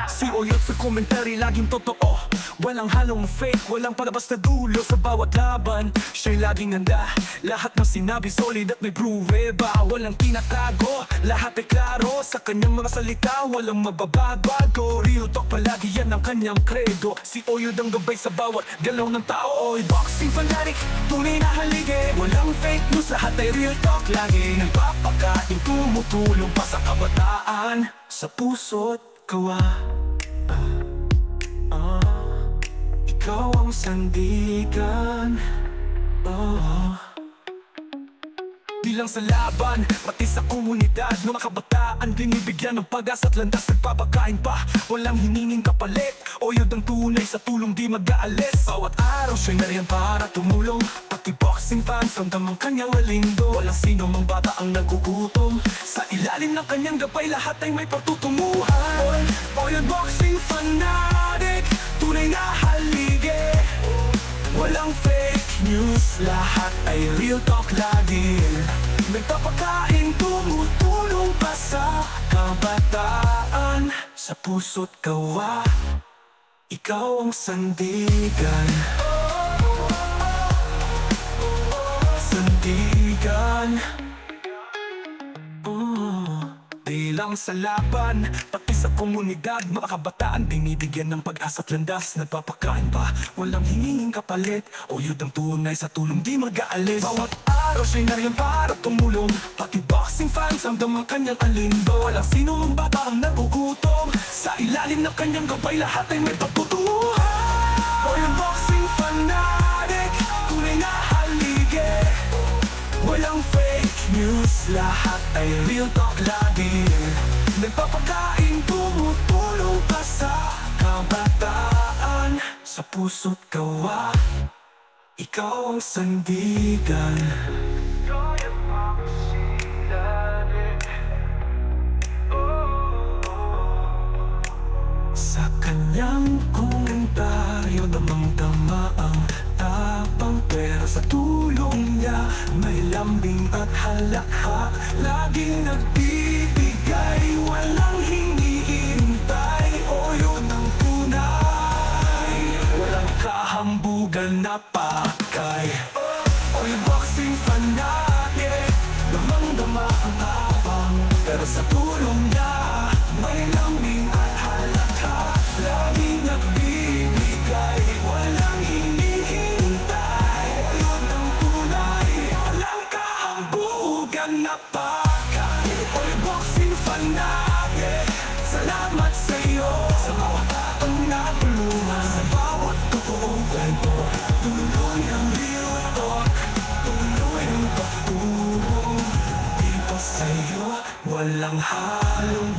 Si Oyot sa commentary laging totoo, walang halong fake, walang palabas na dulo sa bawat laban. Siya'y laging handa, lahat ng sinabi solid at may pruweba. Walang tinatago, lahat ay klaro sa kanyang mga salita, walang mababago. Real talk palagi yan ang kanyang credo. Si Oyot ang gabay sa bawat galaw ng tao. Oy, boxing fanatic, tunay na halige, walang fake news, lahat ay real talk. Lagi nagpapakain, tumutulong pa sa kabataan, sa puso't kawa. Ikaw ang sandigan. Di lang sa laban, pati sa komunidad ng mga kabataan, binibigyan ng pag-asa at landas, nagpapakain pa, walang hiningin kapalit. Oyod ang tunay sa tulong di mag-aalis. Bawat araw siya'y nariyan para tumulong, pati boxing fans ramdam ang kanyang alindo. Walang sino mang bata ang nagugutom, sa ilalim ng kanyang gabay lahat ay may patutunguhan. Oyod boxing fanatic, tunay na halige, walang fake news, lahat ay real talk lagi. Nagpapakain, tumutulong pa sa kabataan, sa puso't kawa. Ikaw ang sandigan. Sandigan. Di lang sa laban, pati sa komunidad, mga kabataan binibigyan ng pag-asa at landas, nagpapakain pa, walang hinging kapalit. Oyod ang tunay sa tulong di mag-aalis. Bawat araw siya'y nariyan para tumulong, pati boxing fans ramdam ang kanyang alindo. Walang sino mang bata ang nagugutom, sa ilalim ng kanyang gabay lahat ay may patutunguhan. Oyod boxing fanatic, tunay na halige, walang fake news, lahat ay real talk lagi. Nagpapakain, tumutulong pa sa kabataan, sa puso't kawa. Ikaw ang sandigan. Sa kanyang komentaryo damang-dama ang tapang, pero sa tulong niya may lambing at halakhak. Laging nagbibigay, walang hinihintay. Oyod ng tunay, walang kahambugan na pakay. Oy, boxing fanatic, damang-dama ang tapang, pero sa tulong niya may lambing at halakhak. Laging nagbibigay, walang hinihintay. Oyod ng tunay, walang kahambugan na pakay. Oy, boxing fanatic, salamat sa'yo sa bawat taong natulungan, sa bawat totoong kwento. Tuloy ang real talk, tuloy ang pagtulong. Dito sa'yo, walang halong